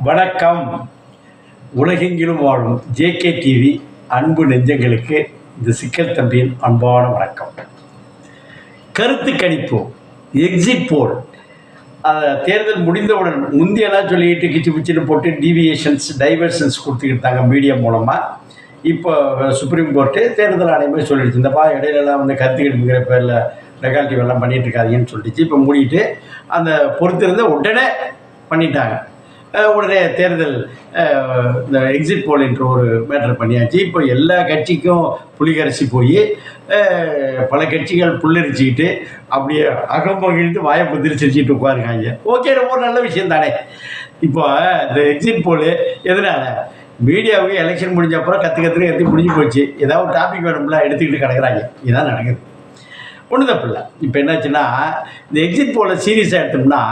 வணக்கம். உலகெங்கிலும் வாழும் ஜேகே டிவி அன்பு நெஞ்சங்களுக்கு இந்த சிக்கல் தம்பியின் அன்பான வணக்கம். கருத்து கணிப்பு, எக்ஸிட் போல், தேர்தல் முடிந்தவுடன் முந்தியெல்லாம் சொல்லிட்டு கிச்சு பிச்சுன்னு போட்டு டைவர்ஷன்ஸ் கொடுத்துக்கிட்டாங்க மீடியா மூலமாக. இப்போ சுப்ரீம் கோர்ட்டு தேர்தல் ஆணையமே சொல்லிடுச்சு, இந்தப்பா இடையிலலாம் வந்து கருத்து கணிப்புங்கிற பேரில் லெகாலிட்டி எல்லாம் பண்ணிட்டு இருக்காதீங்கன்னு சொல்லிடுச்சு. இப்போ மூடிட்டு அந்த பொறுத்திருந்த உடனே பண்ணிட்டாங்க. உடனே தேர்தல் இந்த எக்ஸிட் போல் என்ற ஒரு மேட்டர் பண்ணியாச்சு. இப்போ எல்லா கட்சிக்கும் புலிகரைச்சி போய் பல கட்சிகள் புல்லரிச்சிக்கிட்டு அப்படியே அகம்பகிட்டு வாயை புத்திரிச்சிட்டு உட்காருக்காங்க. ஓகே, ரொம்ப நல்ல விஷயம் தானே. இப்போ இந்த எக்ஸிட் போல் எதனால மீடியாவுக்கு எலெக்ஷன் முடிஞ்ச அப்புறம் கற்றுன்னு எடுத்து முடிஞ்சு போச்சு. ஏதாவது ஒரு டாபிக் வேணும்ல எடுத்துக்கிட்டு கிடக்குறாங்க. இதுதான் நடக்குது. ஒன்றும் தப்பு இல்லை. இப்போ என்னாச்சுன்னா, இந்த எக்ஸிட் போல சீரியஸாக எடுத்தோம்னா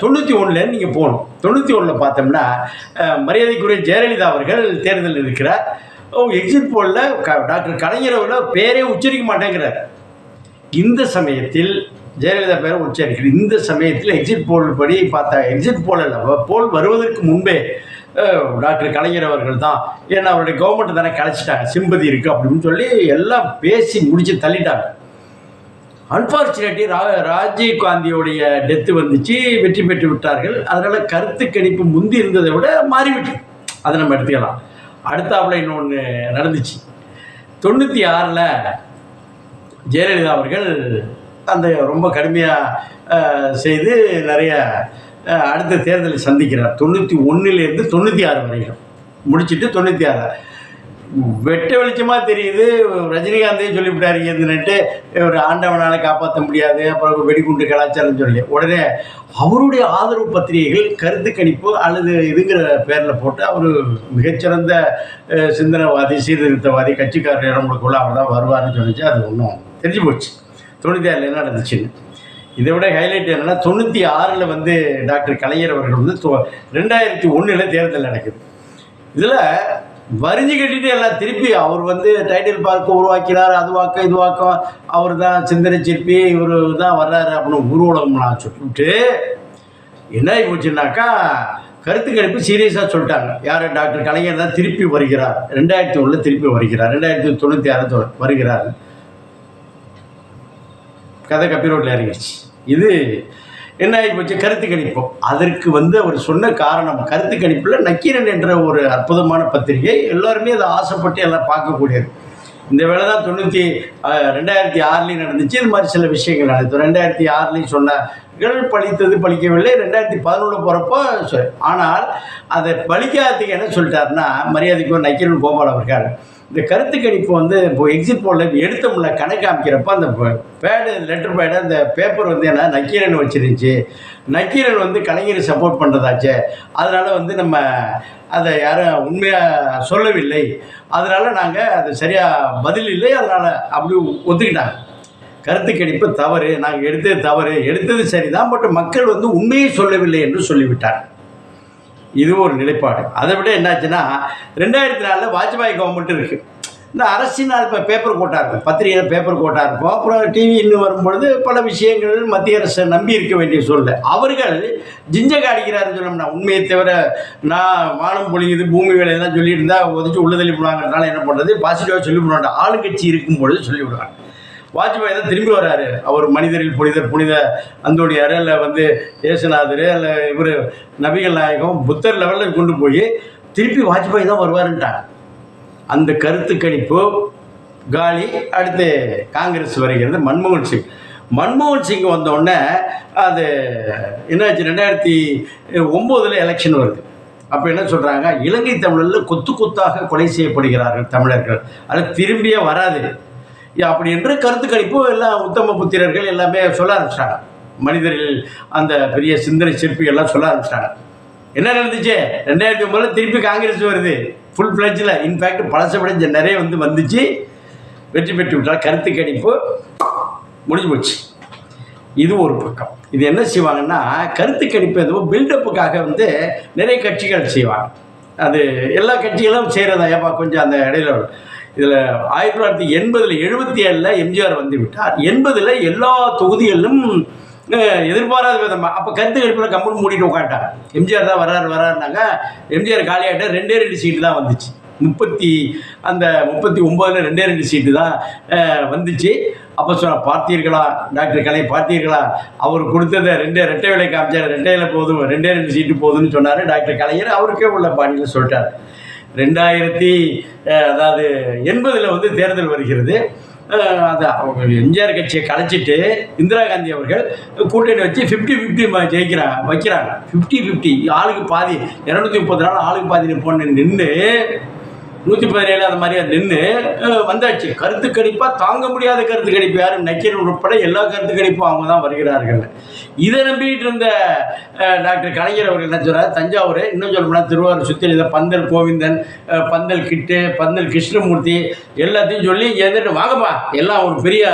91 நீங்கள் போகணும். 91 பார்த்தோம்னா மரியாதைக்குரிய ஜெயலலிதா அவர்கள் தேர்தல் இருக்கிறார். எக்ஸிட் போலில் டாக்டர் கலைஞர் அவர்கள் பேரே உச்சரிக்க மாட்டேங்கிறார். இந்த சமயத்தில் ஜெயலலிதா பேரை உச்சரிக்கிறார். இந்த சமயத்தில் எக்ஸிட் போல் படி பார்த்தா, எக்ஸிட் போல் அல்ல, போல் வருவதற்கு முன்பே டாக்டர் கலைஞர் அவர்கள் தான், ஏன்னா அவருடைய கவர்மெண்ட் தானே கலைச்சிட்டாங்க, சிம்பதி இருக்குது அப்படின்னு சொல்லி எல்லாம் பேசி முடித்து தள்ளிட்டாங்க. அன்ஃபார்ச்சுனேட்லி ராஜீவ் காந்தியோடைய டெத்து வந்துச்சு, வெற்றி பெற்று விட்டார்கள். அதனால் கருத்து கணிப்பு முந்தி இருந்ததை விட மாறிவிட்டு, அதை நம்ம எடுத்துக்கலாம். அடுத்தாப்புல இன்னொன்று நடந்துச்சு. 96 ஜெயலலிதா அவர்கள் அந்த ரொம்ப கடுமையாக செய்து நிறைய அடுத்த தேர்தலை சந்திக்கிறார். 91 96 வரைக்கும் முடிச்சுட்டு 96 வெட்ட வெளிச்சமாக தெரியுது. ரஜினிகாந்தே சொல்லிவிட்டார், இருந்துட்டு ஒரு ஆண்டவனால் காப்பாற்ற முடியாது, அப்புறம் வெடிகுண்டு கலாச்சாரம் சொல்லி உடனே அவருடைய ஆதரவு பத்திரிகைகள் கருத்து கணிப்பு அல்லது இதுங்கிற பேரில் போட்டு அவர் மிகச்சிறந்த சிந்தனைவாதி, சீர்திருத்தவாதி, கட்சிக்காரர் இடங்களுக்குள்ள அவர் தான் வருவார்னு சொல்லிச்சு. அது ஒன்றும் தெரிஞ்சு போச்சு. 96 என்ன நடந்துச்சுன்னு. இதை விட ஹைலைட் என்னென்னா, 96 வந்து டாக்டர் கலைஞர் அவர்கள் வந்து 2001 தேர்தல் நடக்குது. இதில் வரிஞ்சு கட்டிட்டு எல்லாம் திருப்பி அவர் வந்து டைட்டில் பார்க்க உருவாக்கிறார். அதுவாக்கம் இதுவாக்கம், அவர் தான் சிந்தனை சிற்பி, இவர் தான் வர்றாரு அப்படின்னு ஊர்வலம்லாம் சொல்லிவிட்டு என்ன ஆகி போச்சுன்னாக்கா, கருத்து கணிப்பு சீரியஸாக சொல்லிட்டாங்க. யார்? டாக்டர் கலைஞர் தான் திருப்பி வருகிறார், 2001 திருப்பி வருகிறார், 2096 வருகிறார். கதை கப்பிரோட்டில் இறங்கிடுச்சு. இது என்ன ஆகி போச்சு? கருத்து கணிப்பு. அதற்கு வந்து அவர் சொன்ன காரணம், கருத்து கணிப்பில் நக்கீரன் என்ற ஒரு அற்புதமான பத்திரிகை, எல்லாருமே அதை ஆசைப்பட்டு எல்லாம் பார்க்கக்கூடியது. இந்த வேலை தான் 2006 நடந்துச்சு. இது மாதிரி சில விஷயங்கள் நடந்தது. 2006 சொன்னார்கள், பழித்தது பழிக்கவில்லை. 2011 போகிறப்போ ஆனால் அதை பழிக்காததுக்கு என்ன சொல்லிட்டாருன்னா, மரியாதைக்கு நக்கீரன் கோபால் அவர்கள் இந்த கருத்து கணிப்பு வந்து இப்போ எக்ஸிட் போலில் எடுத்தோம்ல கணக்கு அமைக்கிறப்ப அந்த லெட்டர் பேடு அந்த பேப்பர் வந்து என்ன நக்கீரன் வச்சிருந்துச்சு. நக்கீரன் வந்து கலைஞரை சப்போர்ட் பண்ணுறதாச்சே, அதனால் வந்து நம்ம அதை யாரும் உண்மையாக சொல்லவில்லை, அதனால் நாங்கள் அது சரியாக பதில் இல்லை, அதனால் அப்படி ஒத்துக்கிட்டாங்க. கருத்து கணிப்பு தவறு, நாங்கள் எடுத்தது தவறு, எடுத்தது சரிதான், பட் மக்கள் வந்து உண்மையை சொல்லவில்லை என்று சொல்லிவிட்டார். இது ஒரு நிலைப்பாடு. அதை விட என்னாச்சுன்னா, 2004 வாஜ்பாய் கவர்மெண்ட் இருக்குது. இந்த அரசினால் இப்போ பேப்பர் கோட்டா இருக்கும், பத்திரிகையில் பேப்பர் கோட்டா இருக்கும். அப்புறம் டிவி இன்னும் வரும்பொழுது பல விஷயங்கள் மத்திய அரசை நம்பி இருக்க வேண்டிய சூழ்நிலை. அவர்கள் ஜிஞ்சக அடிக்கிறாருன்னு சொல்லணும்னா, உண்மையை தவிர நான் வானம் பொழியுது பூமி வேலையெல்லாம் சொல்லிட்டு இருந்தால் ஒதுச்சு உள்ள தள்ளி போடுவாங்கிறதுனால என்ன பண்ணுறது, பாசிட்டிவாக சொல்லி விடுவாங்க. ஆளுங்கட்சி இருக்கும்பொழுது சொல்லிவிடுவாங்க. வாஜ்பாய் தான் திரும்பி வர்றாரு. அவர் மனிதரில் புனித அந்தோணியார், இல்லை வந்து ஏசுநாதர், இல்லை இவர் நபிகள் நாயகம், புத்தர் லெவலில் கொண்டு போய் திருப்பி வாஜ்பாய் தான் வருவாருன்ட்டாங்க. அந்த கருத்து கணிப்பு காலி. அடுத்து காங்கிரஸ் வருகிறது. மன்மோகன் சிங் வந்தோடனே அது என்னாச்சு, 2009 எலெக்ஷன் வருது. அப்போ என்ன சொல்கிறாங்க, இலங்கை தமிழரில் கொத்து கொத்தாக கொலை செய்யப்படுகிறார்கள் தமிழர்கள், அது திரும்பியே வராது அப்படி என்று கருத்து கணிப்பு எல்லாம் உத்தம புத்திரர்கள் எல்லாமே சொல்ல ஆரம்பிச்சிட்டாங்க. மனிதர்கள் அந்த பெரிய சிந்தனை சிற்பிகள்லாம் சொல்ல ஆரம்பிச்சிட்டாங்க. என்ன நடந்துச்சு? 2009 திருப்பி காங்கிரஸ் வருது ஃபுல் ஃப்ளெட்ஜில். இன்ஃபேக்ட் பழசை விட நிறைய வந்துச்சு, வெற்றி பெற்று விட்டால். கருத்து கணிப்பு முடிஞ்சு போச்சு. இது ஒரு பக்கம். இது என்ன செய்வாங்கன்னா, கருத்து கணிப்பு எதுவும் பில்டப்புக்காக வந்து நிறைய கட்சிகள் செய்வாங்க. அது எல்லா கட்சிகளும் செய்கிறதா? ஏப்பா கொஞ்சம் அந்த இடையில இதில் 1980 77 எம்ஜிஆர் வந்து விட்டார். 80 எல்லா தொகுதிகளிலும் எதிர்பாராத விதமாக அப்போ கருத்து கணிப்பில் கம்பெனி மூடிட்டு உட்காந்துட்டாங்க. எம்ஜிஆர் தான் வர்றாருனாங்க. எம்ஜிஆர் காலியாகிட்ட 2 சீட்டு தான் வந்துச்சு. 39 2 சீட்டு தான் வந்துச்சு. அப்போ பார்த்தீர்களா டாக்டர் கலை, பார்த்தீர்களா அவர் கொடுத்ததை ரெட்டை வேலை காமிச்சார், ரெட்டையில் போதும் 2 சீட்டு போதும்னு சொன்னார் டாக்டர் கலைஞர். அவருக்கே உள்ள பாணியில் சொல்லிட்டார். 80 வந்து தேர்தல் வருகிறது. அது எம்ஜிஆர் கட்சியை கலைச்சிட்டு இந்திரா காந்தி அவர்கள் கூட்டணி வச்சு 50-50 வைக்கிறாங்க. 50-50 ஆளுக்கு பாதி, 230 நாள் ஆளுக்கு பாதி நின்று 117 அந்த மாதிரியா நின்று வந்தாச்சு. கருத்து கணிப்பாக தாங்க முடியாத கருத்து கணிப்பு யாரும் நக்கீரன் உட்பட எல்லா கருத்து கணிப்பும் அவங்க தான் வருகிறார்கள். இதை நம்பிட்டு இருந்த டாக்டர் கலைஞர் அவர்கள் என்ன சொல்கிறார், தஞ்சாவூர் இன்னும் சொல்லப்போனால் திருவாரூர் சுற்றி இந்த பந்தல் கோவிந்தன், பந்தல் கிட்டு, பந்தல் கிருஷ்ணமூர்த்தி எல்லாத்தையும் சொல்லி எழுந்துட்டு வாங்கப்பா எல்லாம் ஒரு பெரிய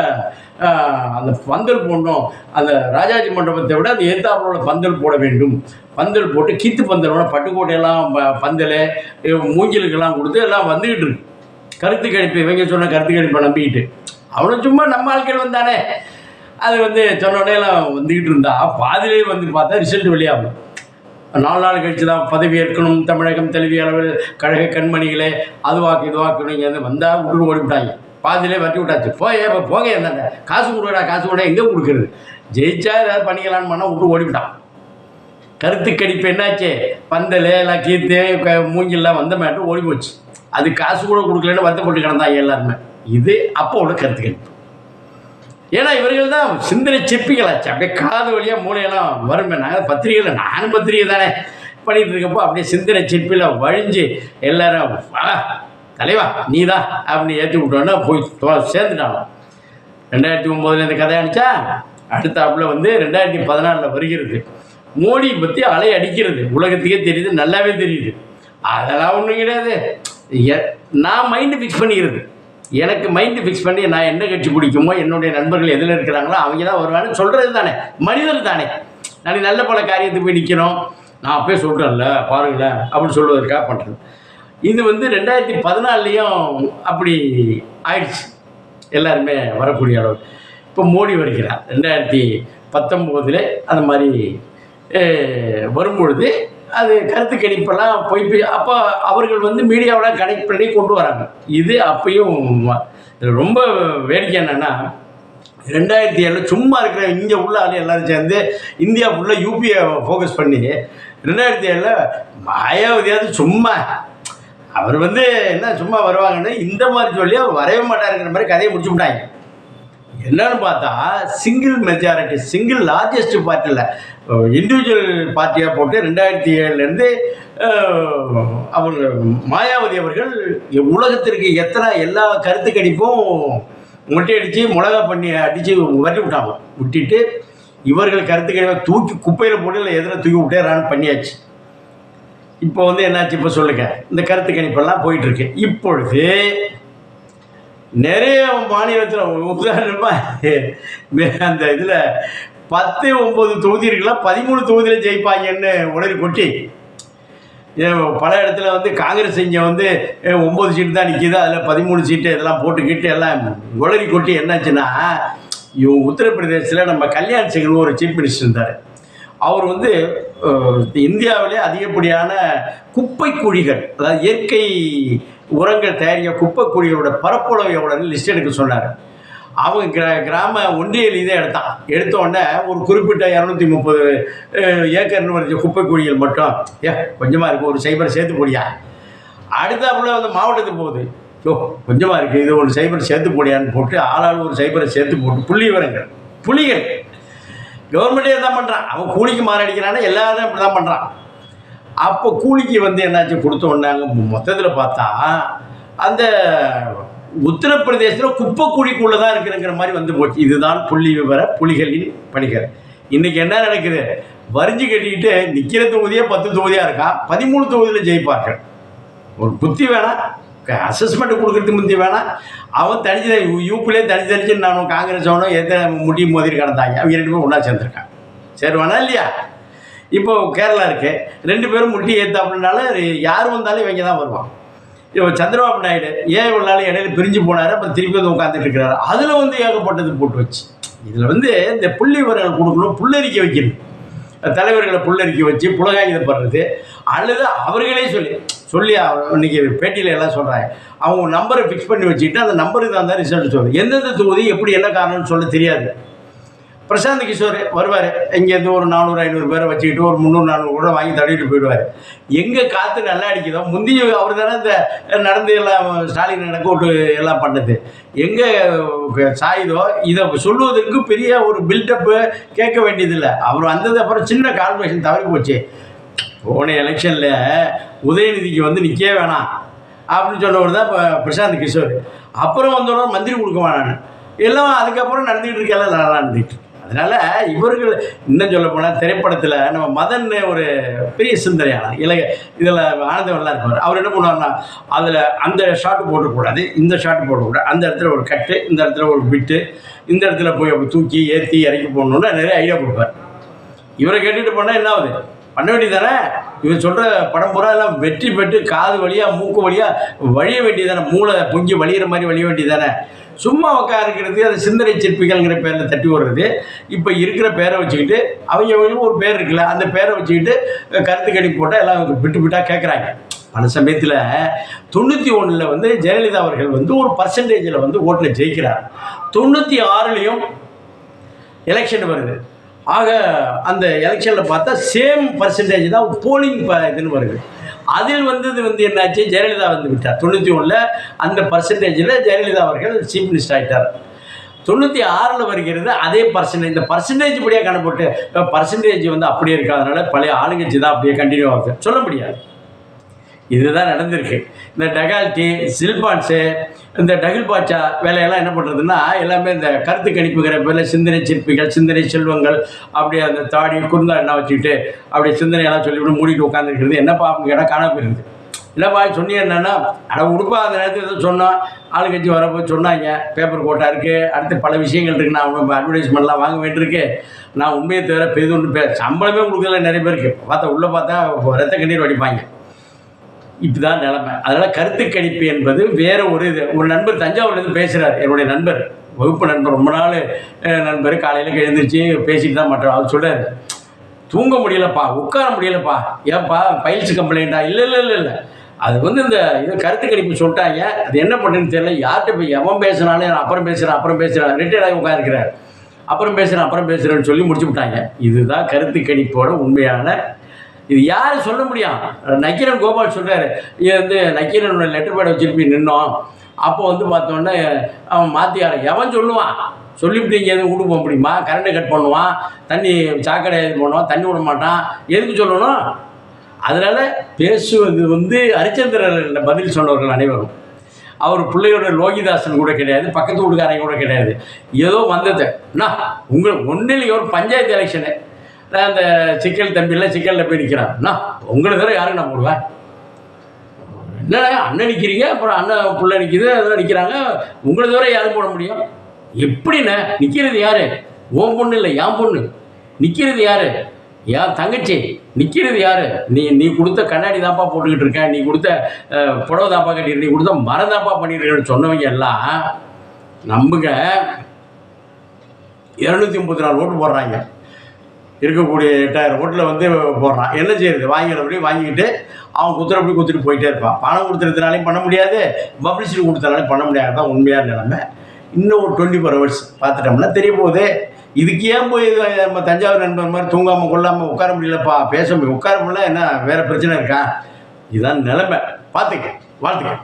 அந்த பந்தல் போடணும், அந்த ராஜாஜி மண்டபத்தை விட அந்த ஏத்தாப்போட பந்தல் போட வேண்டும், பந்தல் போட்டு கீத்து பந்தலோட பட்டுக்கோட்டையெல்லாம் பந்தல் மூங்கிலுக்கெல்லாம் கொடுத்து எல்லாம் வந்துக்கிட்டு இருக்கு. கருத்து கணிப்பு இவங்க சொன்ன கருத்து கணிப்பை நம்பிக்கிட்டு அவனும் சும்மா நம்ம ஆட்கள் வந்தானே அது சொன்னோடனேலாம் வந்துக்கிட்டு இருந்தா பாதிலே பார்த்தா ரிசல்ட் வெளியாகும். 4 நாள் கழிச்சு தான் பதவி ஏற்கணும், தமிழகம் தெளிவிய அளவில் கழக கண்மணிகளே அதுவாக்கு இதுவாக்கணும் இங்கே வந்தால் விட்டு ஓடிவிட்டாங்க. பாதிலே வட்டி விட்டாச்சு. போங்க என்னங்க காசு கொடுக்குறா, காசு கூட எங்கே கொடுக்குறது, ஜெயிச்சா ஏதாவது பண்ணிக்கலான்னு பண்ணால் விட்டு ஓடிவிட்டான். கருத்து கணிப்பு என்னாச்சு, பந்தல் எல்லாம் கீத்து மூங்கிலாம் வந்த மாட்டு ஓடி போச்சு. அது காசு கூட கொடுக்கலன்னு வருத்தப்பட்டு கிடந்தாங்க எல்லாருமே. இது அப்போ உள்ள கருத்து கணிப்பு. ஏன்னா இவர்கள் தான் சிந்தனை சிற்பிகளாச்சு. அப்படியே காது வழியாக மூளையெல்லாம் வருமே. நாங்கள் பத்திரிகையில் நானும் பத்திரிகை தானே பண்ணிகிட்டு இருக்கப்போ அப்படியே சிந்தனை சிற்பியில் வழிஞ்சு எல்லாரும் தலைவா நீ தான் அப்படின்னு ஏற்றி விட்டோன்னா போய் சேர்ந்துட்டாங்க. 2009 இந்த கதை அடித்தா அடுத்தாப்புல 2014 வருகிறது. மோடியை பற்றி அலை அடிக்கிறது உலகத்துக்கே தெரியுது, நல்லாவே தெரியுது. அதெல்லாம் ஒன்றும் கிடையாது. நான் மைண்டு ஃபிக்ஸ் பண்ணிக்கிறது. எனக்கு மைண்டு ஃபிக்ஸ் பண்ணி நான் என்ன கட்சி பிடிக்குமோ, என்னுடைய நண்பர்கள் எதில் இருக்கிறாங்களோ அவங்க தான் வருவான்னு சொல்கிறது தானே மனிதர் தானே. நான் நல்ல பல காரியத்துக்கு போய் நிற்கணும், நான் அப்போயே சொல்கிறேன்ல பாருங்களேன் அப்படின்னு சொல்வதற்காக பண்ணுறது. இது 2014 அப்படி ஆயிடுச்சு. எல்லாருமே வரக்கூடிய அளவு. இப்போ மோடி வருகிறார். 2019 அந்த மாதிரி வரும்பொழுது அது கருத்து கணிப்பெல்லாம் போய் அப்போ அவர்கள் மீடியாவில் கனெக்ட் பண்ணி கொண்டு வராங்க. இது அப்பையும் ரொம்ப வேடிக்கை என்னென்னா 2007 சும்மா இருக்கிற இங்கே உள்ள ஆள் எல்லோரும் சேர்ந்து இந்தியா ஃபுல்லாக யூபியை ஃபோக்கஸ் பண்ணி 2007 மாயாவதியாவது சும்மா அவர் என்ன சும்மா வருவாங்கன்னு இந்த மாதிரி சொல்லி அவர் வரவே மாட்டாருங்கிற மாதிரி கதையை முடிச்சு விட்டாங்க. என்னன்னு பார்த்தா சிங்கிள் மெஜாரிட்டி, சிங்கிள் லார்ஜஸ்ட் பார்ட்டியில் இண்டிவிஜுவல் பார்ட்டியாக போட்டு 2007 அவர் மாயாவதி அவர்கள் உலகத்திற்கு எல்லா கருத்து கணிப்பும் மொட்டை அடித்து மிளகா பண்ணி அடித்து வட்டி விட்டாங்க. விட்டுட்டு இவர்கள் கருத்து கணிப்பை தூக்கி குப்பையில் போட்டு இல்லை எதில் தூக்கி விட்டேறான்னு பண்ணியாச்சு. இப்போ என்னாச்சு இப்போ சொல்லுங்கள். இந்த கருத்து கணிப்பெல்லாம் போயிட்டுருக்கு. இப்பொழுது நிறைய மாநிலத்தில் உதாரணமாக அந்த இதில் 10-9 தொகுதி இருக்குல்ல, 13 தொகுதியில் ஜெயிப்பாங்கன்னு உடனே கொட்டி பல இடத்துல காங்கிரஸ் இங்கே 9 சீட்டு தான் நிற்கிது, அதில் 13 சீட்டு இதெல்லாம் போட்டுக்கிட்டு எல்லாம் உளறி கொட்டி என்னாச்சுன்னா உத்தரப்பிரதேசத்தில் நம்ம கல்யாண் சிங்னு ஒரு சீஃப் மினிஸ்டர் இருந்தார். அவர் இந்தியாவிலே அதிகப்படியான குப்பை குழிகள், அதாவது இயற்கை உரங்கள் தயாரிக்க குப்பை குழிகளோட பரப்பளவு எவ்வளோன்னு லிஸ்ட் எடுக்க சொன்னார். அவங்க கிராம ஒன்றியல் இதே எடுத்த உடனே ஒரு குறிப்பிட்ட 230 ஏக்கர்னு வரைஞ்ச குப்பை குழிகள் மட்டும் கொஞ்சமாக இருக்குது, ஒரு சைபர் சேர்த்து போடியா. அடுத்தாப்புல மாவட்டத்துக்கு போகுது, கொஞ்சமாக இருக்குது, இது ஒரு சைபர் சேர்த்து போடியான்னு போட்டு ஆளாள் ஒரு சைபரை சேர்த்து போட்டு புள்ளி விவரங்கள் புள்ளிகள் கவர்மெண்ட்டே தான் பண்ணுறான். அவன் கூலிக்கு மாறடிக்கிறான்னா எல்லாரும் இப்படி தான் பண்ணுறான். அப்போ கூலிக்கு என்னாச்சு கொடுத்த உடனாங்க மொத்தத்தில் பார்த்தா அந்த உத்தரப்பிரதேசத்தில் குப்பை குழிக்குள்ளே தான் இருக்குங்கிற மாதிரி போச்சு. இதுதான் புள்ளி விவர புலிகளின் பணிகள். இன்றைக்கி என்ன நடக்குது, வரிஞ்சு கட்டிக்கிட்டு நிற்கிற தொகுதியே 10 தொகுதியாக இருக்கான், 13 தொகுதியில் ஜெயிப்பார்கள். ஒரு புத்தி வேணாம், அசஸ்மெண்ட் கொடுக்குறதுக்கு முந்தி வேணாம். அவன் தனிச்சு யூப்பிலே தனிச்சு நானும் காங்கிரஸ் அவனும் எத்தனை முடி மோதிரி கிடந்தாங்க, அவங்க 2 பேரும் ஒன்றா சேர்ந்துருக்காங்க. சேருவானா இல்லையா? இப்போ கேரளா இருக்குது, 2 பேரும் முட்டி ஏற்றாப்புனால யார் வந்தாலும் இவங்க தான் வருவான். சந்திரபாபு நாயுடு ஏன் இவ்வளோ நாள் இடையில பிரிஞ்சு போனார், அப்புறம் திருப்பி வந்து உட்காந்துட்டு இருக்கிறாரு. அதில் வந்து ஏகப்பட்டது போட்டு வச்சு இதில் வந்து இந்த புள்ளி விவரங்கள் கொடுக்கணும், புல்லறிக்கை வைக்கணும், தலைவர்களை புல்லறிக்கை வச்சு புலகாயுதப்படுறது, அல்லது அவர்களே சொல்லி இன்னைக்கு பேட்டியில் எல்லாம் சொல்கிறாங்க. அவங்க நம்பரை ஃபிக்ஸ் பண்ணி வச்சுக்கிட்டு அந்த நம்பருக்கு தான் ரிசல்ட் சொல்லுது. எந்தெந்த தொகுதி எப்படி என்ன காரணம்னு சொல்ல தெரியாது. பிரசாந்த் கிஷோர் வருவார், இங்கேருந்து ஒரு 400-500 பேரை வச்சுக்கிட்டு ஒரு 300-400 கூட வாங்கி தள்ளிட்டு போயிடுவார். எங்கே காற்று நல்லா அடிக்குதோ, முந்தைய அவர் தானே இந்த நடந்து எல்லாம் ஸ்டாலின் நடக்க விட்டு எல்லாம் பண்ணது, எங்கே சாயுதோ இதை சொல்லுவதற்கு பெரிய ஒரு பில்டப்பு கேட்க வேண்டியதில்லை. அவர் வந்தது அப்புறம் சின்ன கால்குலேஷன் தவறி போச்சு. போன எலெக்ஷனில் உதயநிதிக்கு வந்து நிற்கவே வேணாம் அப்படின்னு சொன்னவர் தான் இப்போ பிரசாந்த் கிஷோர். அப்புறம் வந்தோட மந்திரி கொடுக்க வேணான்னு எல்லாம் அதுக்கப்புறம் நடந்துகிட்டு இருக்கலாம், நல்லா நடந்துக்கிட்டு. அதனால் இவர்கள் இன்னும் சொல்ல போனால் திரைப்படத்தில் நம்ம மதன் ஒரு பெரிய சிந்தனையாளர் இதில் ஆனந்தவன்லாம் இருப்பார். அவர் என்ன பண்ணுவார்னா, அதில் அந்த ஷாட்டு போடக்கூடாது, இந்த ஷாட்டு போடக்கூடாது, அந்த இடத்துல ஒரு கட்டு, இந்த இடத்துல ஒரு பிட்டு, இந்த இடத்துல போய் அப்படி தூக்கி ஏற்றி இறக்கி போடணுன்னு நிறைய ஐடியா கொடுப்பார். இவரை கேட்டுட்டு போனால் என்ன ஆகுது, பண்ண வேண்டியதானே. இவர் சொல்கிற படம் பூரா எல்லாம் வெற்றி பெற்று காது வழியாக மூக்கு வழியாக வழிய வேண்டியதானே, மூளை பொங்கி வழியிற மாதிரி வழிய வேண்டியதானே. சும்மா உட்காருக்கிறது அது சிந்தனை சிற்பிகள்ங்கிற பேரில் தட்டி விடுறது. இப்போ இருக்கிற பேரை வச்சுக்கிட்டு அவங்களுக்கு ஒரு பேர் இருக்குல்ல, அந்த பேரை வச்சுக்கிட்டு கருத்து கணிப்பு போட்டால் எல்லாம் விட்டாக கேட்குறாங்க. பல சமயத்தில் 91 வந்து ஜெயலலிதா அவர்கள் வந்து ஒரு பர்சன்டேஜில் வந்து ஓட்டில் ஜெயிக்கிறார். 96 எலெக்ஷன் வருது. ஆக அந்த எலெக்ஷனில் பார்த்தா சேம் பர்சன்டேஜ் தான் போலிங் இதுன்னு வருது. அதில் வந்தது வந்து என்னாச்சு, ஜெயலலிதா வந்து விட்டார். 91 அந்த பர்சன்டேஜில் ஜெயலலிதா அவர்கள் சீஃப் மினிஸ்டர் ஆகிட்டார். 96 வருகிறது அதே பர்சன்டேஜ். இந்த பர்சன்டேஜ் இப்படியே கணப்பட்டு பர்சன்டேஜ் வந்து அப்படியே இருக்காதனால பழைய ஆளுங்கட்சி தான் அப்படியே கண்டினியூ ஆகுது சொல்ல முடியாது. இதுதான் நடந்திருக்கு. இந்த டெகால்டி சில்பான்ஸு இந்த டகில் பாட்சா வேலையெல்லாம் என்ன பண்ணுறதுன்னா, எல்லாமே இந்த கருத்து கணிப்புங்கிற பேரில் சிந்தனை சிற்பிகள், சிந்தனை செல்வங்கள், அப்படியே அந்த தாடி குறுந்தா என்ன வச்சுக்கிட்டு அப்படியே சிந்தனையெல்லாம் சொல்லிவிட்டு மூடிட்டு உட்காந்துருக்கிறது. என்னப்பா அப்படின்னு கேட்டால் காண போயிருது. இல்லைப்பா சொன்னீங்க என்னென்னா, ஆனால் உடுப்பா அந்த நேரத்தில் எதுவும் சொன்னோம், ஆளுங்கட்சி வரப்போ சொன்னாங்க, பேப்பர் கோட்டா இருக்குது, அடுத்து பல விஷயங்கள் இருக்குது, நான் அவங்க அட்வர்டைஸ்மெண்ட்லாம் வாங்க வேண்டியிருக்கு, நான் உண்மையை தவிர பெரிது ஒன்று சம்பளமே கொடுக்கல நிறைய பேருக்கு. பார்த்தா உள்ளே பார்த்தா ரத்த கண்ணீர் வடிப்பாங்க. இப்படிதான் நிலைமை. அதனால் கருத்து கணிப்பு என்பது வேறு ஒரு இது. ஒரு நண்பர் தஞ்சாவூர்லேருந்து பேசுகிறார், என்னுடைய நண்பர், வகுப்பு நண்பர், ரொம்ப நாள் நண்பர். காலையில் எழுந்திரிச்சு பேசிட்டு தான் மாட்டோம். அவர் சொல்கிறார், தூங்க முடியலப்பா, உட்கார முடியலப்பா, ஏன்ப்பா பைல்ஸ் கம்ப்ளைண்ட்டா? இல்லை, அது வந்து இந்த இது கருத்து கணிப்பு சொல்லிட்டாங்க, அது என்ன பண்ணுறதுன்னு தெரியல, யார்கிட்ட போய் எவன் பேசுனாலும் அப்புறம் பேசுகிறேன் ரிட்டையர்டாகி உட்காந்துருக்கிறார், அப்புறம் பேசுகிறேன்னு சொல்லி முடிச்சு விட்டாங்க. இதுதான் கருத்து கணிப்போட உண்மையான இது. யார் சொல்ல முடியும்? நக்கீரன் கோபால் சொல்கிறார், இது வந்து நக்கீரனோட லெட்டர் பேடை வச்சுருப்பி நின்னோம், அப்போ வந்து பார்த்தோன்னே அவன் மாற்றியார எவன் சொல்லுவான், சொல்லிவிட்டு இங்கே எதுவும் வீட்டுக்கு போக முடியுமா? கரண்ட்டை கட் பண்ணுவான், தண்ணி சாக்கடை இது பண்ணுவான், தண்ணி விட மாட்டான், எதுக்கு சொல்லணும்? அதனால் பேசுவது வந்து ஹரிச்சந்திரன் பதில் சொன்னவர்கள் அனைவரும். அவர் பிள்ளையோட லோகிதாசன் கூட கிடையாது, பக்கத்து வீட்டுக்காரங்க கூட கிடையாது, ஏதோ வந்தது. உங்களுக்கு ஒன்றில் ஒரு பஞ்சாயத்து எலெக்ஷனு, நான் அந்த சிக்கல் தம்பியில் சிக்கலில் போய் நிற்கிறான், உங்களை தவிர யாருக்கு நான் போடுவேன்? என்னடா அண்ணன் நிற்கிறீங்க, அப்புறம் அண்ணன் பிள்ளை நிற்கிது, அதெல்லாம் நிற்கிறாங்க, உங்களை தவிர யாரும் போட முடியும்? எப்படிண்ணே நிற்கிறது யார்? உன் பொண்ணு இல்லை, என் பொண்ணு. நிற்கிறது யார்? என் தங்கச்சி. நிற்கிறது யார்? நீ கொடுத்த கண்ணாடி தாப்பா போட்டுக்கிட்டு இருக்க, நீ கொடுத்த புடவை தாப்பா கட்டிட்டு, நீ கொடுத்த மரம் தாப்பா பண்ணிட்டு சொன்னவங்க எல்லாம் நம்புங்க 234 ஓட்டு போடுறாங்க. இருக்கக்கூடிய 8000 ஓட்டில் வந்து போடுறான். என்ன செய்யுது? வாங்கிக்கிறபடி வாங்கிக்கிட்டு அவன் குத்துறப்படி குத்துட்டு போயிட்டே இருப்பான். பணம் கொடுத்துறதுனாலையும் பண்ண முடியாது, பப்ளிசிட்டி கொடுத்தனாலையும் பண்ண முடியாது. தான் உண்மையான நிலைமை. இன்னும் ஒரு 24 hours பார்த்துட்டோம்னா தெரிய போகுது. இதுக்கு ஏன் போய் நம்ம தஞ்சாவூர் நண்பர் மாதிரி தூங்காமல் கொள்ளாமல் உட்கார முடியலப்பா, பேச முடியும், உட்கார முடியல, என்ன வேறு பிரச்சனை இருக்கா? இதுதான் நிலைமை. பார்த்துக்க, வாழ்த்துக்க.